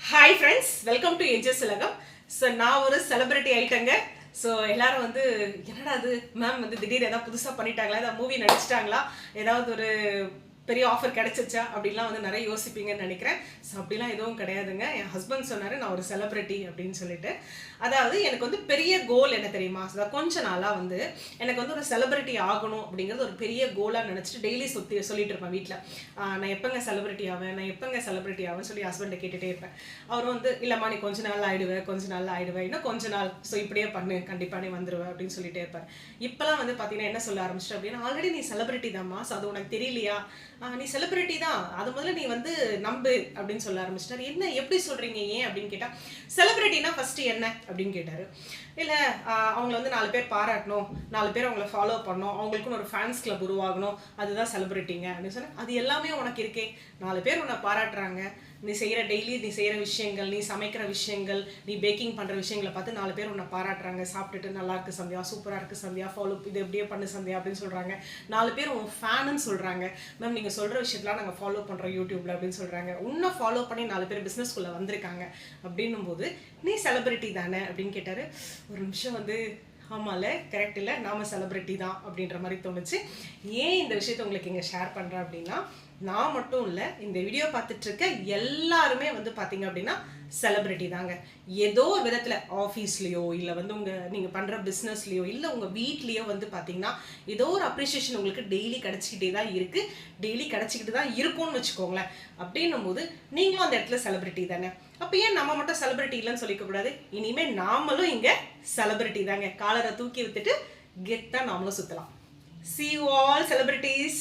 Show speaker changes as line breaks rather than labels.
Hi friends, welcome to ஏஜஸ் உலகம். So நான் ஒரு செலிபிரிட்டி ஆயிட்டேங்க. ஸோ எல்லாரும் வந்து என்னடா அது மேம் வந்து திடீர்னு ஏதாவது புதுசாக பண்ணிட்டாங்களா, ஏதாவது மூவி நடிச்சிட்டாங்களா, ஏதாவது ஒரு பெரிய ஆஃபர் கிடைச்சிச்சா அப்படின்லாம் வந்து நிறைய யோசிப்பீங்கன்னு நினைக்கிறேன். ஸோ அப்படிலாம் எதுவும் கிடையாதுங்க. என் ஹஸ்பண்ட் சொன்னார் நான் ஒரு செலிபிரிட்டி அப்படின்னு சொல்லிட்டு. அதாவது எனக்கு வந்து பெரிய கோல் என்ன தெரியுமா, அதாவது கொஞ்ச நாளாக வந்து எனக்கு வந்து ஒரு செலிபிரிட்டி ஆகணும் அப்படிங்கிறது ஒரு பெரிய கோலாக நினச்சிட்டு டெய்லி சொல்லிட்டு இருப்பேன் வீட்டில். நான் எப்போங்க செலிபிரிட்டி ஆவேன், நான் எப்போங்க செலிபிரிட்டி ஆவேன்னு சொல்லி ஹஸ்பண்டை கேட்டுகிட்டே இருப்பேன். அவர் வந்து இல்லைம்மா நீ கொஞ்ச நாள் ஆயிடுவேன், கொஞ்ச நாள் ஆயிடுவேன், இன்னும் கொஞ்ச நாள், ஸோ இப்படியே பண்ணு, கண்டிப்பாக நீ வந்துடுவேன் அப்படின்னு சொல்லிட்டே இருப்பார். இப்போலாம் வந்து பார்த்தீங்கன்னா என்ன சொல்ல ஆரம்பிச்சிட்டு அப்படின்னா, ஆல்ரெடி நீ செலிபிரிட்டி தான்மா, ஸோ அது உனக்கு தெரியலையா, நீ செலிபிரிட்டி தான், அது முதல்ல நீ வந்து நம்பு அப்படின்னு சொல்ல ஆரம்பிச்சிட்டாரு. என்ன எப்படி சொல்றீங்க, ஏன் அப்படின்னு கேட்டா, செலிபிரிட்டினா ஃபர்ஸ்ட் என்ன அப்படின்னு கேட்டாரு. இல்லை அவங்கள வந்து 4 பேர் பாராட்டணும், 4 பேர் அவங்கள ஃபாலோ பண்ணணும், அவங்களுக்குன்னு ஒரு ஃபேன்ஸ் கிளப் உருவாகணும், அதுதான் செலிபிரிட்டிங்க அப்படின்னு சொன்னேன். அது எல்லாமே உனக்கு இருக்கே, 4 பேர் உன்னை பாராட்டுறாங்க, நீ செய்கிற டெய்லி நீ செய்கிற விஷயங்கள், நீ சமைக்கிற விஷயங்கள், நீ பேக்கிங் பண்ணுற விஷயங்களை பார்த்து 4 பேர் உன்னை பாராட்டுறாங்க, சாப்பிட்டுட்டு நல்லா இருக்கு சந்தியா, சூப்பராக இருக்குது சந்தியா, ஃபாலோ இது எப்படியே பண்ணு சந்தியா அப்படின்னு சொல்கிறாங்க. 4 பேர் உன் ஃபேனுன்னு சொல்கிறாங்க. மேம் நீங்கள் சொல்கிற விஷயத்தெலாம் நாங்கள் ஃபாலோ பண்ணுறோம் யூடியூப்பில் அப்படின்னு சொல்கிறாங்க. உன்னை ஃபாலோ பண்ணி 4 பேர் பிஸ்னஸ்குள்ளே வந்திருக்காங்க அப்படின்னும் போது நீ செலிபிரிட்டி தானே அப்படின்னு கேட்டார். ஒரு நிமிஷம் வந்து ஆமாம்ல, கரெக்ட், இல்லை நாம செலிபிரிட்டி தான் அப்படின்ற மாதிரி தோணுச்சு. ஏன் இந்த விஷயத்த உங்களுக்கு இங்கே ஷேர் பண்ணுறேன் அப்படின்னா, நான் மட்டும் இல்லை, இந்த வீடியோ பார்த்துட்டு இருக்க எல்லாருமே வந்து பார்த்தீங்க அப்படின்னா செலிபிரிட்டி தாங்க. ஏதோ ஒரு விதத்தில் ஆஃபீஸ்லேயோ இல்லை வந்து நீங்கள் பண்ணுற பிஸ்னஸ்லேயோ இல்லை உங்கள் வீட்லேயோ வந்து பார்த்தீங்கன்னா ஏதோ ஒரு அப்ரிஷியேஷன் உங்களுக்கு டெய்லி கிடச்சிக்கிட்டே தான் இருக்குது, டெய்லி கிடச்சிக்கிட்டு தான் இருக்கும்னு வச்சுக்கோங்களேன். அப்படின்னும் போது நீங்களும் அந்த இடத்துல செலிபிரிட்டி தானே. அப்போ ஏன் நம்ம மட்டும் செலிபிரிட்டி இல்லைன்னு சொல்லிக்கக்கூடாது? இனிமேல் நாமளும் இங்கே செலிபிரிட்டி தாங்க. காலரை தூக்கி விட்டுட்டு கெத்தாக நாமளும் சுற்றலாம். See you all celebrities.